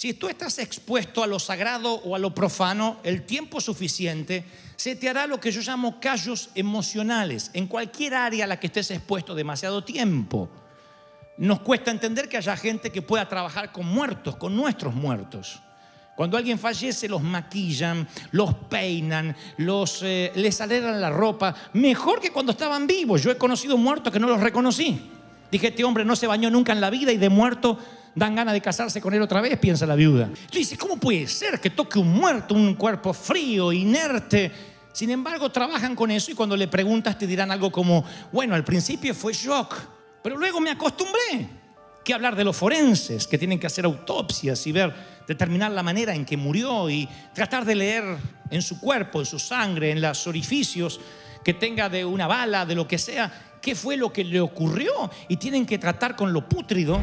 Si tú estás expuesto a lo sagrado o a lo profano, el tiempo suficiente, se te hará lo que yo llamo callos emocionales en cualquier área a la que estés expuesto demasiado tiempo. Nos cuesta entender que haya gente que pueda trabajar con muertos, con nuestros muertos. Cuando alguien fallece, los maquillan, los peinan, les alegran la ropa, mejor que cuando estaban vivos. Yo he conocido muertos que no los reconocí. Dije, este hombre no se bañó nunca en la vida y de muerto dan ganas de casarse con él otra vez, piensa la viuda. Tú dices, ¿cómo puede ser que toque un muerto, un cuerpo frío, inerte? Sin embargo, trabajan con eso y cuando le preguntas te dirán algo como, bueno, al principio fue shock, pero luego me acostumbré. ¿Qué hablar de los forenses que tienen que hacer autopsias y determinar la manera en que murió y tratar de leer en su cuerpo, en su sangre, en los orificios que tenga de una bala, de lo que sea, qué fue lo que le ocurrió? Y tienen que tratar con lo pútrido.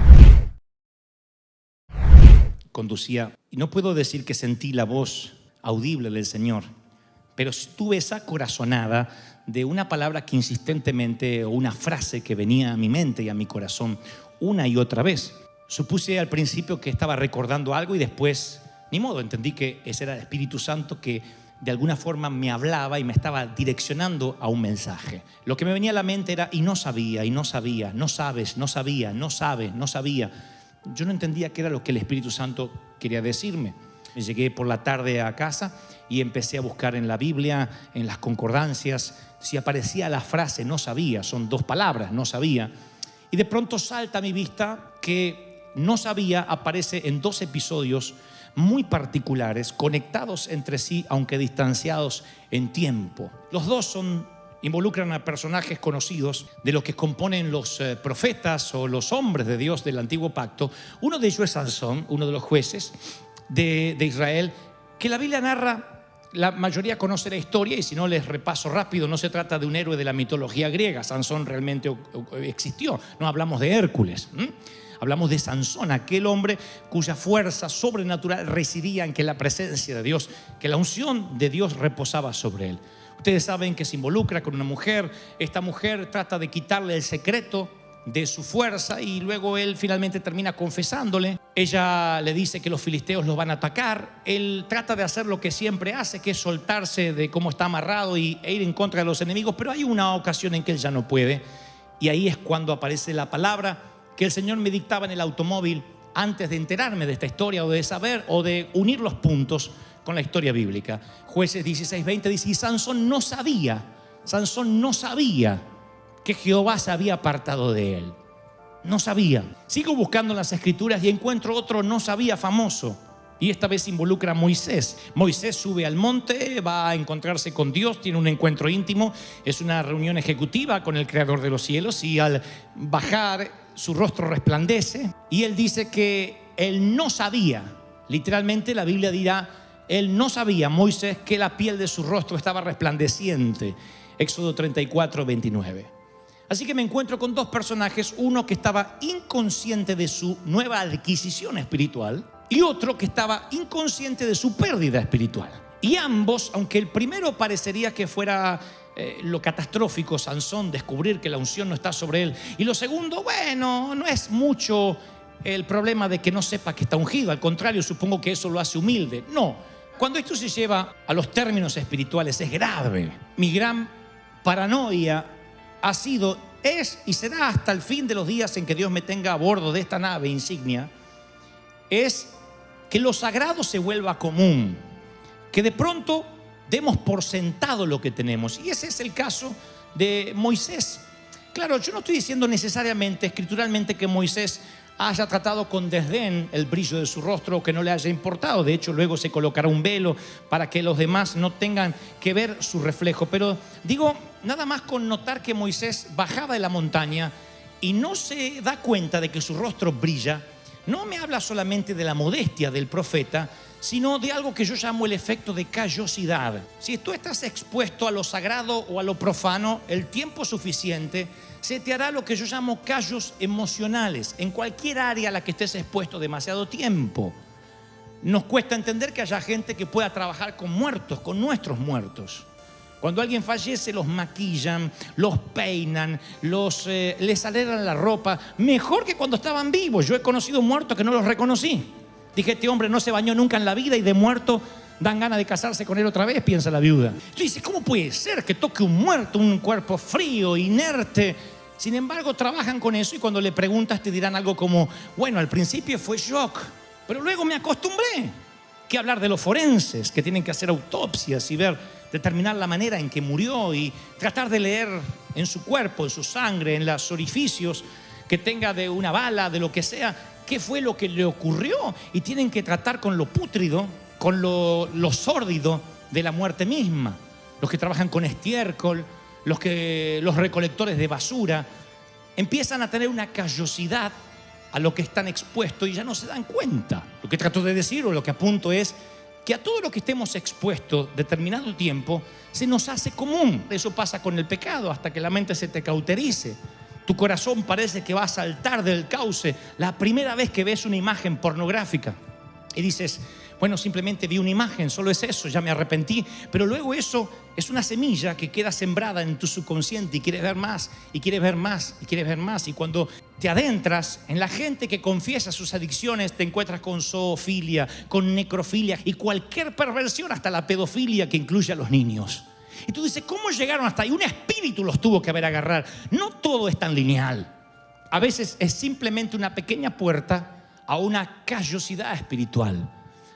Conducía y no puedo decir que sentí la voz audible del Señor, pero tuve esa corazonada de una palabra que insistentemente, o una frase que venía a mi mente y a mi corazón una y otra vez. Supuse al principio que estaba recordando algo y después, ni modo, entendí que ese era el Espíritu Santo que de alguna forma me hablaba y me estaba direccionando a un mensaje. Lo que me venía a la mente era, y no sabía, no sabes, no sabía, no sabes, no sabía. Yo no entendía qué era lo que el Espíritu Santo quería decirme. Me llegué por la tarde a casa y empecé a buscar en la Biblia, en las concordancias, si aparecía la frase no sabía, son dos palabras, no sabía. Y de pronto salta a mi vista que no sabía aparece en 2 episodios muy particulares, conectados entre sí, aunque distanciados en tiempo. Los dos involucran a personajes conocidos de los que componen los profetas o los hombres de Dios del Antiguo Pacto. Uno de ellos es Sansón, uno de los jueces de Israel, que la Biblia narra. La mayoría conoce la historia y si no les repaso rápido, no se trata de un héroe de la mitología griega. Sansón realmente existió, no hablamos de Hércules. Hablamos de Sansón, aquel hombre cuya fuerza sobrenatural residía en que la presencia de Dios, que la unción de Dios reposaba sobre él. Ustedes saben que se involucra con una mujer. Esta mujer trata de quitarle el secreto de su fuerza y luego él finalmente termina confesándole. Ella le dice que los filisteos los van a atacar. Él trata de hacer lo que siempre hace, que es soltarse de cómo está amarrado e ir en contra de los enemigos, pero hay una ocasión en que él ya no puede y ahí es cuando aparece la palabra que el Señor me dictaba en el automóvil antes de enterarme de esta historia o de saber o de unir los puntos con la historia bíblica. Jueces 16:20 dice, y Sansón no sabía que Jehová se había apartado de él. No sabía. Sigo buscando en las escrituras y encuentro otro no sabía famoso. Y esta vez involucra a Moisés. Moisés sube al monte, va a encontrarse con Dios, tiene un encuentro íntimo. Es una reunión ejecutiva con el Creador de los cielos y al bajar su rostro resplandece. Y él dice que él no sabía, literalmente la Biblia dirá, él no sabía, Moisés, que la piel de su rostro estaba resplandeciente. Éxodo 34:29. Así que me encuentro con 2 personajes, uno que estaba inconsciente de su nueva adquisición espiritual y otro que estaba inconsciente de su pérdida espiritual. Y ambos, aunque el primero parecería que fuera lo catastrófico, Sansón, descubrir que la unción no está sobre él, y lo segundo, bueno, no es mucho el problema de que no sepa que está ungido, al contrario, supongo que eso lo hace humilde. No, cuando esto se lleva a los términos espirituales es grave. Mi gran paranoia ha sido, es y será hasta el fin de los días en que Dios me tenga a bordo de esta nave insignia, es que lo sagrado se vuelva común, que de pronto demos por sentado lo que tenemos. Y ese es el caso de Moisés. Claro, yo no estoy diciendo necesariamente, escrituralmente, que Moisés haya tratado con desdén el brillo de su rostro o que no le haya importado. De hecho, luego se colocará un velo para que los demás no tengan que ver su reflejo. Pero digo, nada más con notar que Moisés bajaba de la montaña y no se da cuenta de que su rostro brilla, no me habla solamente de la modestia del profeta, sino de algo que yo llamo el efecto de callosidad. Si tú estás expuesto a lo sagrado o a lo profano, el tiempo suficiente, se te hará lo que yo llamo callos emocionales en cualquier área a la que estés expuesto demasiado tiempo. Nos cuesta entender que haya gente que pueda trabajar con muertos, con nuestros muertos. Cuando alguien fallece, los maquillan, los peinan, les alegran la ropa, mejor que cuando estaban vivos. Yo he conocido muertos que no los reconocí. Dije, este hombre no se bañó nunca en la vida y de muerto dan ganas de casarse con él otra vez, piensa la viuda. Tú dices, ¿cómo puede ser que toque un muerto, un cuerpo frío, inerte? Sin embargo, trabajan con eso y cuando le preguntas te dirán algo como, bueno, al principio fue shock, pero luego me acostumbré. ¿Qué hablar de los forenses que tienen que hacer autopsias y determinar la manera en que murió y tratar de leer en su cuerpo, en su sangre, en los orificios que tenga de una bala, de lo que sea, qué fue lo que le ocurrió? Y tienen que tratar con lo pútrido, con lo sórdido de la muerte misma. Los que trabajan con estiércol, los recolectores de basura, empiezan a tener una callosidad a lo que están expuestos y ya no se dan cuenta. Lo que trato de decir o lo que apunto es que a todo lo que estemos expuestos determinado tiempo se nos hace común. Eso pasa con el pecado hasta que la mente se te cauterice. Tu corazón parece que va a saltar del cauce la primera vez que ves una imagen pornográfica y dices, bueno, simplemente vi una imagen, solo es eso, ya me arrepentí. Pero luego eso es una semilla que queda sembrada en tu subconsciente y quieres ver más, y quieres ver más, y quieres ver más. Y cuando te adentras en la gente que confiesa sus adicciones, te encuentras con zoofilia, con necrofilia y cualquier perversión, hasta la pedofilia que incluye a los niños. Y tú dices, ¿cómo llegaron hasta ahí? Un espíritu los tuvo que haber agarrado. No todo es tan lineal. A veces es simplemente una pequeña puerta a una callosidad espiritual.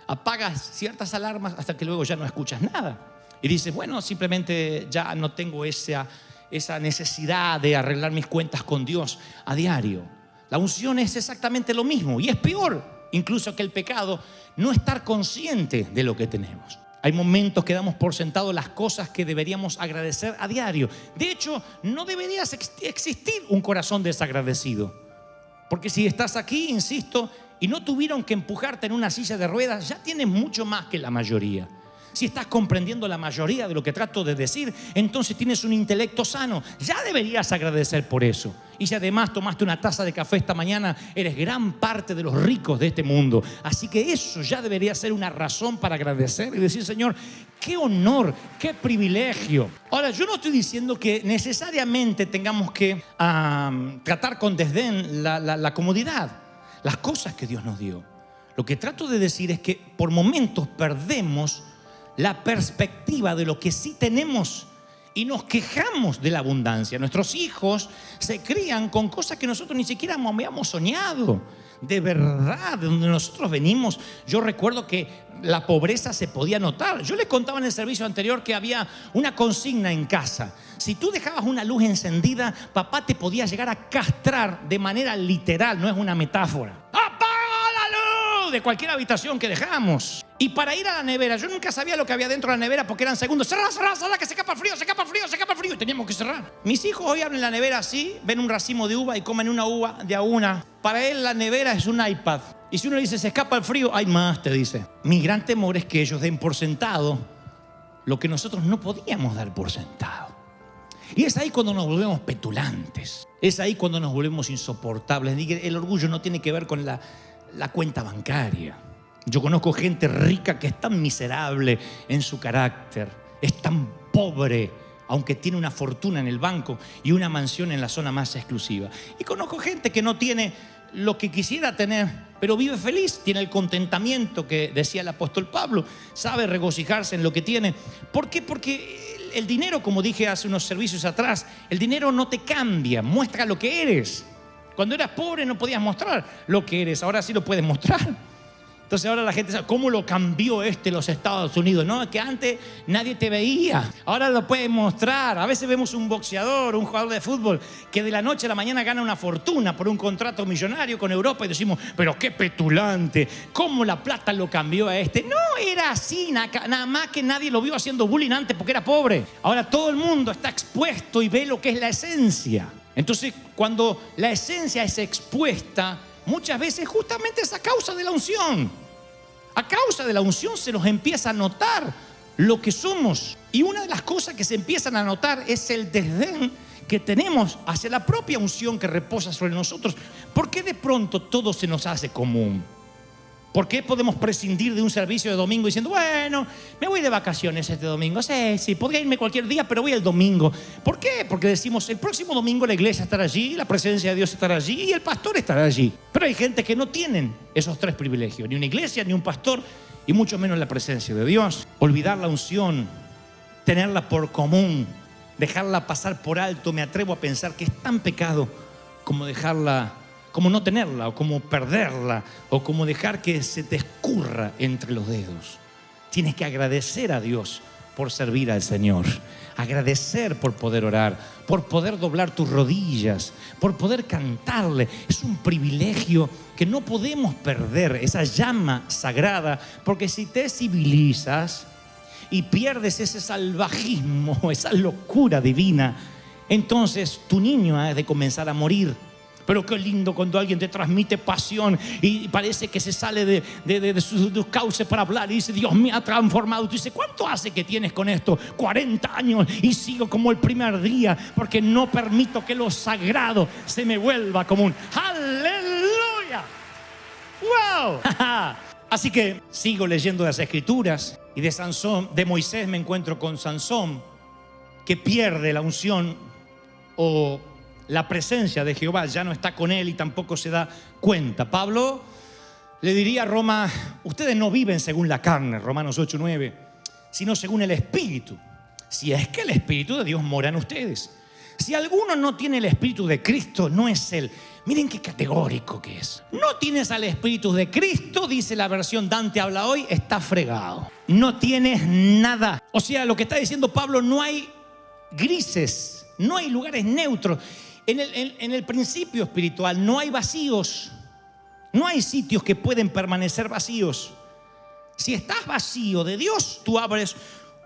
Apagas ciertas alarmas hasta que luego ya no escuchas nada. Y dices, bueno, simplemente ya no tengo esa necesidad de arreglar mis cuentas con Dios a diario. La unción es exactamente lo mismo y es peor incluso que el pecado, no estar consciente de lo que tenemos. Hay momentos que damos por sentado las cosas que deberíamos agradecer a diario. De hecho, no debería existir un corazón desagradecido. Porque si estás aquí, insisto, y no tuvieron que empujarte en una silla de ruedas, ya tienes mucho más que la mayoría. Si estás comprendiendo la mayoría de lo que trato de decir, entonces tienes un intelecto sano. Ya deberías agradecer por eso. Y si además tomaste una taza de café esta mañana, eres gran parte de los ricos de este mundo. Así que eso ya debería ser una razón para agradecer y decir, Señor, qué honor, qué privilegio. Ahora, yo no estoy diciendo que necesariamente tengamos que tratar con desdén la comodidad, las cosas que Dios nos dio. Lo que trato de decir es que por momentos perdemos la perspectiva de lo que sí tenemos y nos quejamos de la abundancia. Nuestros hijos se crían con cosas que nosotros ni siquiera habíamos soñado. De verdad, de donde nosotros venimos, yo recuerdo que la pobreza se podía notar. Yo les contaba en el servicio anterior que había una consigna en casa. Si tú dejabas una luz encendida, papá te podía llegar a castrar de manera literal, no es una metáfora. ¡Apaga la luz! De cualquier habitación que dejamos. Y para ir a la nevera, yo nunca sabía lo que había dentro de la nevera porque eran segundos. Cerrá, que se escapa el frío, se escapa el frío, se escapa el frío. Y teníamos que cerrar. Mis hijos hoy abren la nevera así, ven un racimo de uva y comen una uva de a una. Para él la nevera es un iPad. Y si uno le dice, se escapa el frío, hay más, te dice. Mi gran temor es que ellos den por sentado lo que nosotros no podíamos dar por sentado. Y es ahí cuando nos volvemos petulantes. Es ahí cuando nos volvemos insoportables. El orgullo no tiene que ver con la cuenta bancaria. Yo conozco gente rica que es tan miserable en su carácter, es tan pobre, aunque tiene una fortuna en el banco y una mansión en la zona más exclusiva. Y conozco gente que no tiene lo que quisiera tener, pero vive feliz, tiene el contentamiento que decía el apóstol Pablo, sabe regocijarse en lo que tiene. ¿Por qué? Porque el dinero, como dije hace unos servicios atrás, el dinero no te cambia, muestra lo que eres. Cuando eras pobre no podías mostrar lo que eres, ahora sí lo puedes mostrar. Entonces ahora la gente sabe cómo lo cambió los Estados Unidos. No, es que antes nadie te veía. Ahora lo puedes mostrar. A veces vemos un boxeador, un jugador de fútbol que de la noche a la mañana gana una fortuna por un contrato millonario con Europa y decimos, pero qué petulante, cómo la plata lo cambió a este. No era así, nada más que nadie lo vio haciendo bullying antes porque era pobre. Ahora todo el mundo está expuesto y ve lo que es la esencia. Entonces cuando la esencia es expuesta, muchas veces justamente es a causa de la unción. A causa de la unción se nos empieza a notar lo que somos. Y una de las cosas que se empiezan a notar es el desdén que tenemos hacia la propia unción que reposa sobre nosotros. ¿Por qué de pronto todo se nos hace común? ¿Por qué podemos prescindir de un servicio de domingo diciendo, bueno, me voy de vacaciones este domingo? Sí, podría irme cualquier día, pero voy el domingo. ¿Por qué? Porque decimos, el próximo domingo la iglesia estará allí, la presencia de Dios estará allí y el pastor estará allí. Pero hay gente que no tienen esos tres privilegios, ni una iglesia, ni un pastor, y mucho menos la presencia de Dios. Olvidar la unción, tenerla por común, dejarla pasar por alto, me atrevo a pensar que es tan pecado como dejarla, como no tenerla, o como perderla, o como dejar que se te escurra entre los dedos. Tienes que agradecer a Dios por servir al Señor, agradecer por poder orar, por poder doblar tus rodillas, por poder cantarle. Es un privilegio que no podemos perder, esa llama sagrada, porque si te civilizas y pierdes ese salvajismo, esa locura divina, entonces tu niño ha de comenzar a morir. Pero qué lindo cuando alguien te transmite pasión y parece que se sale de sus cauces para hablar y dice, Dios me ha transformado. Tú dices, ¿cuánto hace que tienes con esto? 40 años y sigo como el primer día, porque no permito que lo sagrado se me vuelva común. ¡Aleluya! ¡Wow! Así que sigo leyendo las Escrituras y de Sansón, de Moisés me encuentro con Sansón, que pierde la unción o la presencia de Jehová, ya no está con él y tampoco se da cuenta. Pablo le diría a Roma, ustedes no viven según la carne, Romanos 8:9, sino según el Espíritu, si es que el Espíritu de Dios mora en ustedes. Si alguno no tiene el Espíritu de Cristo, no es él. Miren qué categórico que es. No tienes al Espíritu de Cristo, dice la versión Dante habla hoy, está fregado. No tienes nada. O sea, lo que está diciendo Pablo, no hay grises, no hay lugares neutros. En el principio espiritual no hay vacíos, no hay sitios que pueden permanecer vacíos. Si estás vacío de Dios, tú abres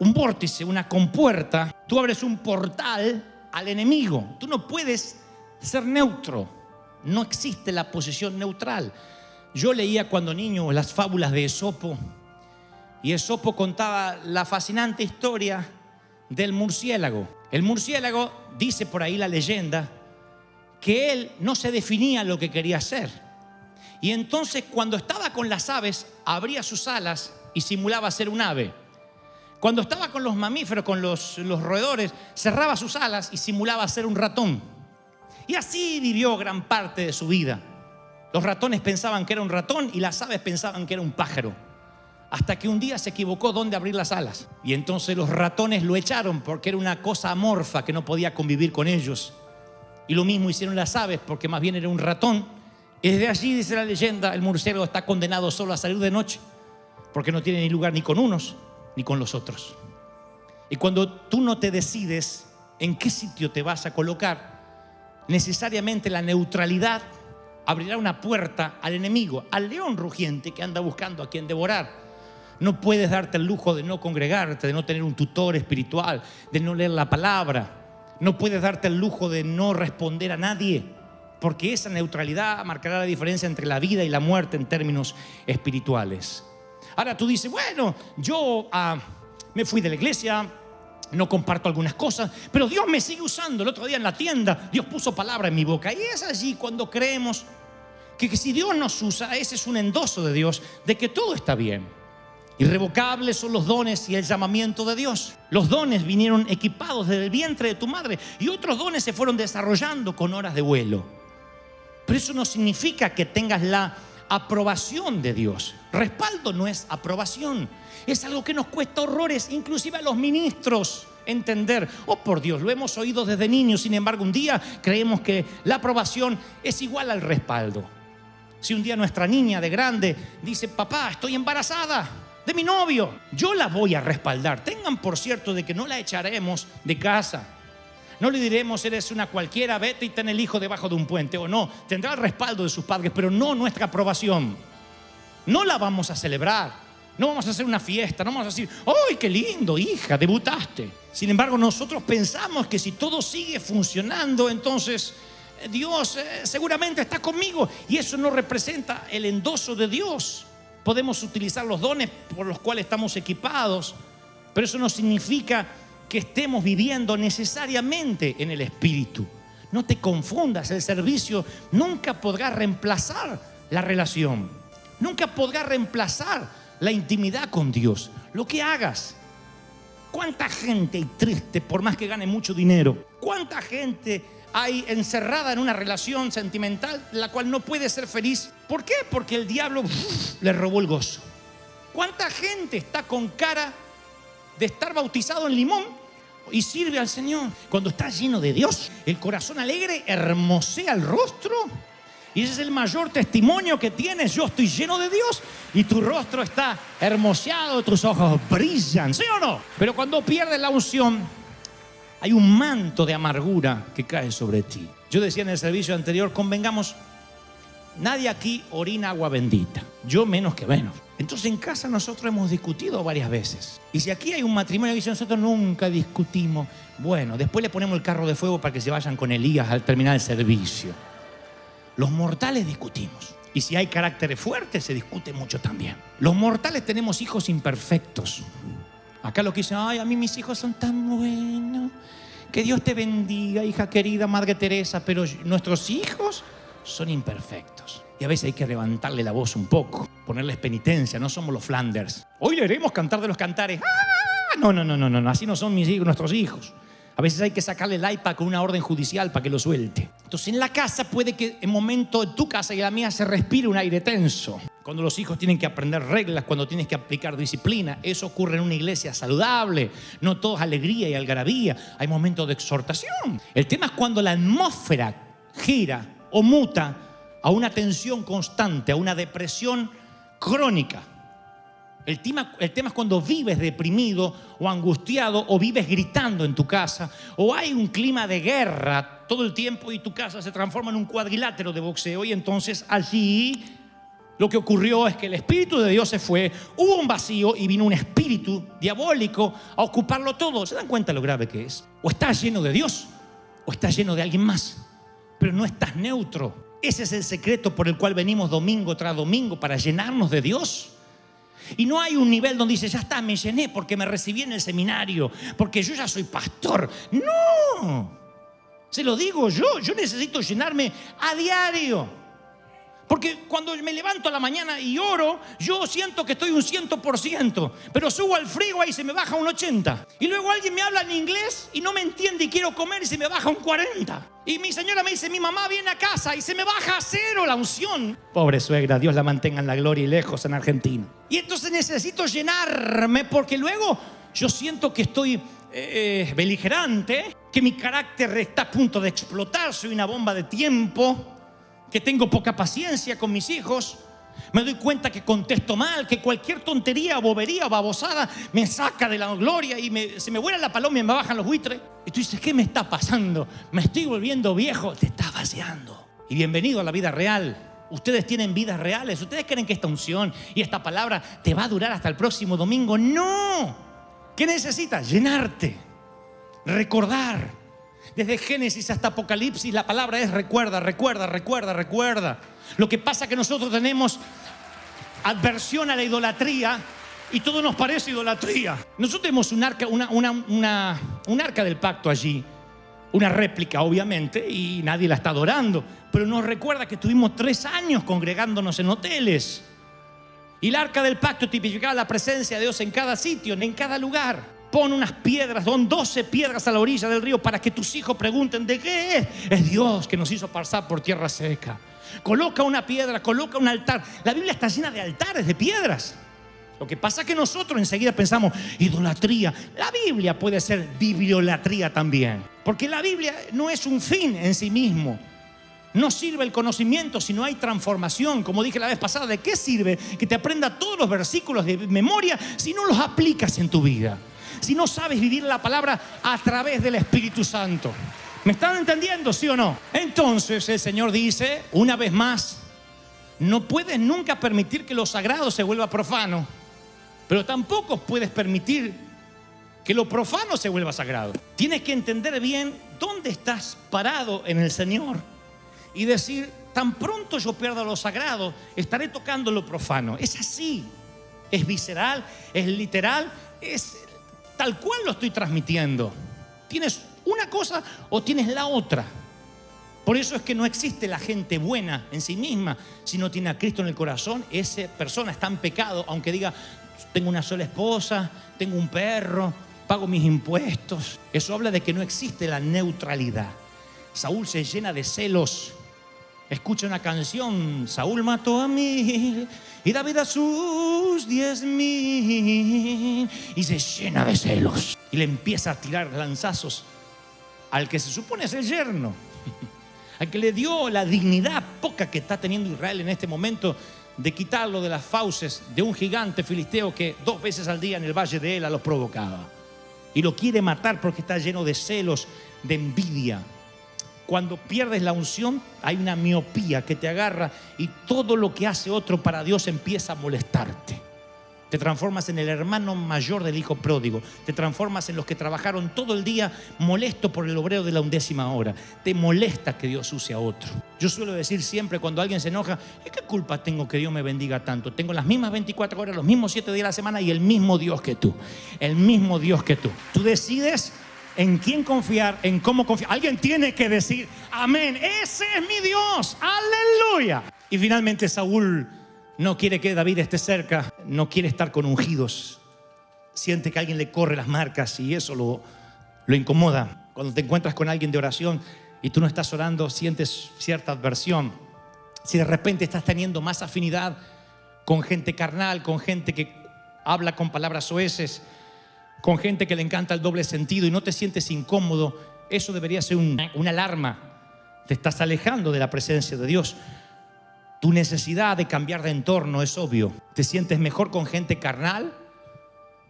un vórtice, una compuerta, tú abres un portal al enemigo. Tú no puedes ser neutro, no existe la posición neutral. Yo leía cuando niño las fábulas de Esopo y Esopo contaba la fascinante historia del murciélago. El murciélago, dice por ahí la leyenda, que él no se definía lo que quería hacer. Y entonces cuando estaba con las aves, abría sus alas y simulaba ser un ave. Cuando estaba con los mamíferos, con los roedores, cerraba sus alas y simulaba ser un ratón. Y así vivió gran parte de su vida. Los ratones pensaban que era un ratón y las aves pensaban que era un pájaro. Hasta que un día se equivocó dónde abrir las alas. Y entonces los ratones lo echaron porque era una cosa amorfa que no podía convivir con ellos. Y lo mismo hicieron las aves porque más bien era un ratón. Y desde allí, dice la leyenda, el murciélago está condenado solo a salir de noche, porque no tiene ni lugar ni con unos ni con los otros. Y cuando tú no te decides en qué sitio te vas a colocar, necesariamente la neutralidad abrirá una puerta al enemigo, al león rugiente que anda buscando a quien devorar. No puedes darte el lujo de no congregarte, de no tener un tutor espiritual, de no leer la palabra. No puedes darte el lujo de no responder a nadie, porque esa neutralidad marcará la diferencia entre la vida y la muerte en términos espirituales. Ahora tú dices, bueno, yo me fui de la iglesia, no comparto algunas cosas, pero Dios me sigue usando. El otro día en la tienda, Dios puso palabra en mi boca. Y es allí cuando creemos que si Dios nos usa, ese es un endoso de Dios, de que todo está bien. Irrevocables son los dones y el llamamiento de Dios. Los dones vinieron equipados desde el vientre de tu madre y otros dones se fueron desarrollando con horas de vuelo. Pero eso no significa que tengas la aprobación de Dios. Respaldo no es aprobación. Es algo que nos cuesta horrores, inclusive a los ministros, entender. Oh, por Dios, lo hemos oído desde niños. Sin embargo, un día creemos que la aprobación es igual al respaldo. Si un día nuestra niña de grande dice, papá, estoy embarazada de mi novio, yo la voy a respaldar. Tengan por cierto de que no la echaremos de casa. No le diremos, eres una cualquiera, vete y ten el hijo debajo de un puente. O no, tendrá el respaldo de sus padres, pero no nuestra aprobación. No la vamos a celebrar, no vamos a hacer una fiesta, no vamos a decir, ¡ay, qué lindo, hija, debutaste! Sin embargo, nosotros pensamos que si todo sigue funcionando, entonces Dios seguramente está conmigo. Y eso no representa el endoso de Dios. Podemos utilizar los dones por los cuales estamos equipados, pero eso no significa que estemos viviendo necesariamente en el Espíritu. No te confundas, el servicio nunca podrá reemplazar la relación. Nunca podrá reemplazar la intimidad con Dios. Lo que hagas. ¿Cuánta gente hay triste por más que gane mucho dinero? ¿Cuánta gente hay encerrada en una relación sentimental la cual no puede ser feliz? ¿Por qué? Porque el diablo le robó el gozo. ¿Cuánta gente está con cara de estar bautizado en limón y sirve al Señor? Cuando estás lleno de Dios, el corazón alegre hermosea el rostro. Y ese es el mayor testimonio que tienes. Yo estoy lleno de Dios y tu rostro está hermoseado, tus ojos brillan, ¿sí o no? Pero cuando pierdes la unción, hay un manto de amargura que cae sobre ti. Yo decía en el servicio anterior, convengamos, nadie aquí orina agua bendita. Yo menos que menos. Entonces en casa nosotros hemos discutido varias veces. Y si aquí hay un matrimonio que dice nosotros nunca discutimos, bueno, después le ponemos el carro de fuego para que se vayan con Elías al terminar el servicio. Los mortales discutimos. Y si hay caracteres fuertes, se discute mucho también. Los mortales tenemos hijos imperfectos. Acá lo que dicen, ay, a mí mis hijos son tan buenos. Que Dios te bendiga, hija querida, Madre Teresa. Pero nuestros hijos son imperfectos. Y a veces hay que levantarle la voz un poco, ponerles penitencia. No somos los Flanders. Hoy leeremos Cantar de los Cantares. ¡Ah! No. Así no son mis hijos, nuestros hijos. A veces hay que sacarle el iPad con una orden judicial para que lo suelte. Entonces en la casa puede que en momento en tu casa y la mía se respire un aire tenso. Cuando los hijos tienen que aprender reglas, cuando tienes que aplicar disciplina. Eso ocurre en una iglesia saludable. No todo es alegría y algarabía. Hay momentos de exhortación. El tema es cuando la atmósfera gira o muta a una tensión constante, a una depresión crónica. El tema es cuando vives deprimido o angustiado o vives gritando en tu casa o hay un clima de guerra todo el tiempo y tu casa se transforma en un cuadrilátero de boxeo y entonces allí lo que ocurrió es que el Espíritu de Dios se fue, hubo un vacío y vino un espíritu diabólico a ocuparlo todo. ¿Se dan cuenta lo grave que es? O estás lleno de Dios o estás lleno de alguien más, pero no estás neutro. Ese es el secreto por el cual venimos domingo tras domingo, para llenarnos de Dios. Y no hay un nivel donde dice, ya está, me llené porque me recibí en el seminario, porque yo ya soy pastor. No, se lo digo yo necesito llenarme a diario. Porque cuando me levanto a la mañana y oro, yo siento que estoy un 100%, pero subo al freeway y se me baja un 80%. Y luego alguien me habla en inglés y no me entiende y quiero comer y se me baja un 40%. Y mi señora me dice, mi mamá viene a casa y se me baja a 0 la unción. Pobre suegra, Dios la mantenga en la gloria y lejos en Argentina. Y entonces necesito llenarme porque luego yo siento que estoy beligerante, que mi carácter está a punto de explotar, soy una bomba de tiempo, que tengo poca paciencia con mis hijos. Me doy cuenta que contesto mal, que cualquier tontería, bobería o babosada me saca de la gloria y se me vuela la paloma y me bajan los buitres. Y tú dices, ¿qué me está pasando? Me estoy volviendo viejo. Te estás vaciando. Y bienvenido a la vida real. Ustedes tienen vidas reales. ¿Ustedes creen que esta unción y esta palabra te va a durar hasta el próximo domingo? ¡No! ¿Qué necesitas? Llenarte, recordar. Desde Génesis hasta Apocalipsis la palabra es recuerda. Lo que pasa es que nosotros tenemos adversión a la idolatría y todo nos parece idolatría. Nosotros tenemos un arca del pacto allí, una réplica obviamente, y nadie la está adorando, pero nos recuerda que tuvimos 3 años congregándonos en hoteles. Y el arca del pacto tipificaba la presencia de Dios en cada sitio, en cada lugar. Pon unas piedras, son 12 piedras a la orilla del río para que tus hijos pregunten ¿de qué es? Es Dios que nos hizo pasar por tierra seca. Coloca una piedra, coloca un altar. La Biblia está llena de altares, de piedras. Lo que pasa es que nosotros enseguida pensamos idolatría. La Biblia puede ser bibliolatría también, porque la Biblia no es un fin en sí mismo. No sirve el conocimiento si no hay transformación. Como dije la vez pasada, ¿de qué sirve que te aprenda todos los versículos de memoria si no los aplicas en tu vida? Si no sabes vivir la palabra a través del Espíritu Santo. ¿Me están entendiendo, sí o no? Entonces el Señor dice, una vez más, no puedes nunca permitir que lo sagrado se vuelva profano, pero tampoco puedes permitir que lo profano se vuelva sagrado. Tienes que entender bien dónde estás parado en el Señor y decir, tan pronto yo pierda lo sagrado, estaré tocando lo profano. Es así, es visceral, es literal, es tal cual lo estoy transmitiendo. Tienes una cosa o tienes la otra. Por eso es que no existe la gente buena en sí misma. Si no tiene a Cristo en el corazón, esa persona está en pecado, aunque diga, tengo una sola esposa, tengo un perro, pago mis impuestos. Eso habla de que no existe la neutralidad. Saúl se llena de celos. Escucha una canción: Saúl mató a 1000 y David a sus 10,000. Y se llena de celos y le empieza a tirar lanzazos al que se supone es el yerno, al que le dio la dignidad poca que está teniendo Israel en este momento, de quitarlo de las fauces de un gigante filisteo que 2 veces al día en el valle de Ela los provocaba. Y lo quiere matar porque está lleno de celos, de envidia. Cuando pierdes la unción, hay una miopía que te agarra y todo lo que hace otro para Dios empieza a molestarte. Te transformas en el hermano mayor del hijo pródigo. Te transformas en los que trabajaron todo el día molesto por el obrero de la 11ª hora. Te molesta que Dios use a otro. Yo suelo decir siempre cuando alguien se enoja: ¿qué culpa tengo que Dios me bendiga tanto? Tengo las mismas 24 horas, los mismos 7 días de la semana y el mismo Dios que tú. El mismo Dios que tú. Tú decides en quién confiar, en cómo confiar. Alguien tiene que decir: amén, ese es mi Dios, aleluya. Y finalmente Saúl no quiere que David esté cerca, no quiere estar con ungidos. Siente que alguien le corre las marcas y eso lo incomoda. Cuando te encuentras con alguien de oración y tú no estás orando, sientes cierta adversión. Si de repente estás teniendo más afinidad con gente carnal, con gente que habla con palabras soeces, con gente que le encanta el doble sentido y no te sientes incómodo, eso debería ser una alarma. Te estás alejando de la presencia de Dios. Tu necesidad de cambiar de entorno es obvio. Te sientes mejor con gente carnal,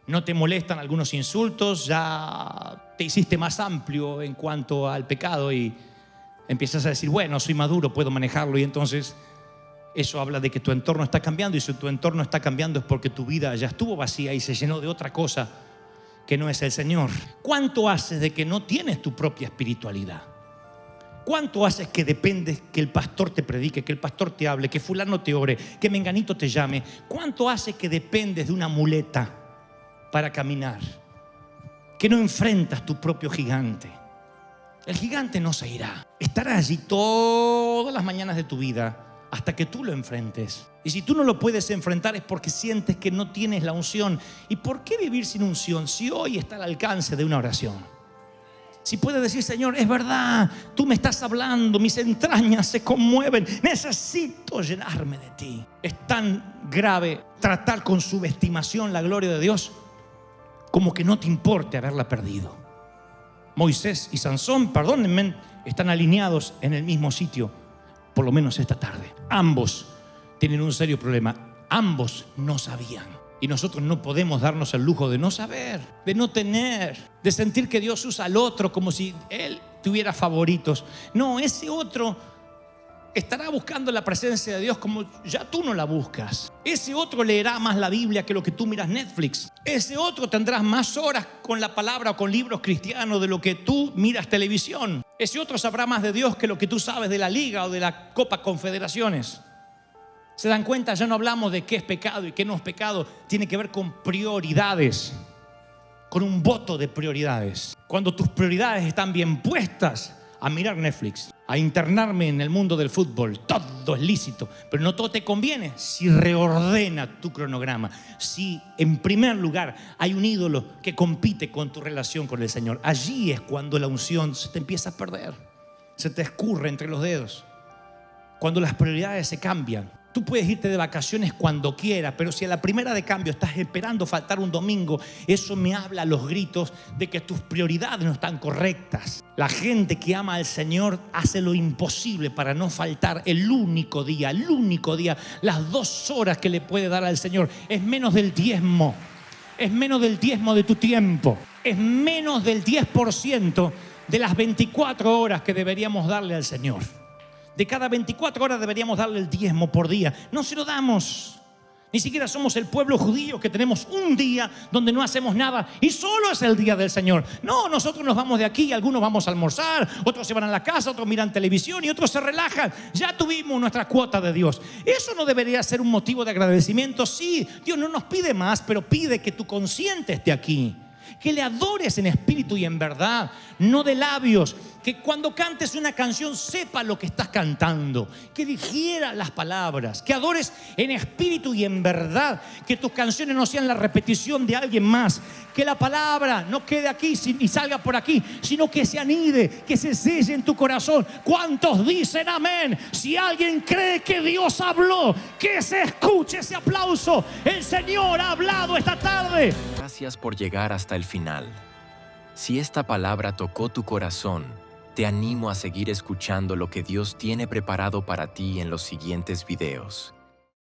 no te molestan algunos insultos, ya te hiciste más amplio en cuanto al pecado y empiezas a decir: bueno, soy maduro, puedo manejarlo. Y entonces eso habla de que tu entorno está cambiando, y si tu entorno está cambiando es porque tu vida ya estuvo vacía y se llenó de otra cosa que no es el Señor. ¿Cuánto haces de que no tienes tu propia espiritualidad? ¿Cuánto haces que dependes que el pastor te predique, que el pastor te hable, que fulano te ore, que menganito te llame? ¿Cuánto haces que dependes de una muleta para caminar? Que no enfrentas tu propio gigante. El gigante no se irá. Estará allí todas las mañanas de tu vida hasta que tú lo enfrentes. Y si tú no lo puedes enfrentar es porque sientes que no tienes la unción. ¿Y por qué vivir sin unción si hoy está al alcance de una oración? Si puedes decir: Señor, es verdad, tú me estás hablando, mis entrañas se conmueven, necesito llenarme de ti. Es tan grave tratar con subestimación la gloria de Dios como que no te importe haberla perdido. Moisés y Sansón, perdónenme, están alineados en el mismo sitio, por lo menos esta tarde. Ambos tienen un serio problema. Ambos no sabían. Y nosotros no podemos darnos el lujo de no saber, de no tener, de sentir que Dios usa al otro como si Él tuviera favoritos. No, ese otro estará buscando la presencia de Dios como ya tú no la buscas. Ese otro leerá más la Biblia que lo que tú miras Netflix. Ese otro tendrás más horas con la palabra o con libros cristianos de lo que tú miras televisión. Ese otro sabrá más de Dios que lo que tú sabes de la Liga o de la Copa Confederaciones. ¿Se dan cuenta? Ya no hablamos de qué es pecado y qué no es pecado. Tiene que ver con prioridades, con un voto de prioridades. Cuando tus prioridades están bien puestas a mirar Netflix, a internarme en el mundo del fútbol, todo es lícito, pero no todo te conviene. Si reordena tu cronograma, si en primer lugar hay un ídolo que compite con tu relación con el Señor, allí es cuando la unción se te empieza a perder, se te escurre entre los dedos. Cuando las prioridades se cambian. Tú puedes irte de vacaciones cuando quieras, pero si a la primera de cambio estás esperando faltar un domingo, eso me habla a los gritos de que tus prioridades no están correctas. La gente que ama al Señor hace lo imposible para no faltar el único día, las 2 horas que le puede dar al Señor. Es menos del diezmo, es menos del diezmo de tu tiempo, es menos del 10% de las 24 horas que deberíamos darle al Señor. De cada 24 horas deberíamos darle el diezmo por día. No se lo damos. Ni siquiera somos el pueblo judío que tenemos un día donde no hacemos nada y solo es el día del Señor. No, nosotros nos vamos de aquí, algunos vamos a almorzar, otros se van a la casa, otros miran televisión y otros se relajan. Ya tuvimos nuestra cuota de Dios. Eso no debería ser un motivo de agradecimiento. Sí, Dios no nos pide más, pero pide que tu consciente esté aquí. que le adores en espíritu y en verdad, no de labios, que cuando cantes una canción sepa lo que estás cantando, que digiera las palabras, que adores en espíritu y en verdad, que tus canciones no sean la repetición de alguien más, que la palabra no quede aquí y salga por aquí, sino que se anide, que se selle en tu corazón. ¿Cuántos dicen amén? Si alguien cree que Dios habló, que se escuche ese aplauso. El Señor ha hablado esta tarde. Gracias por llegar hasta el final. Si esta palabra tocó tu corazón, te animo a seguir escuchando lo que Dios tiene preparado para ti en los siguientes videos.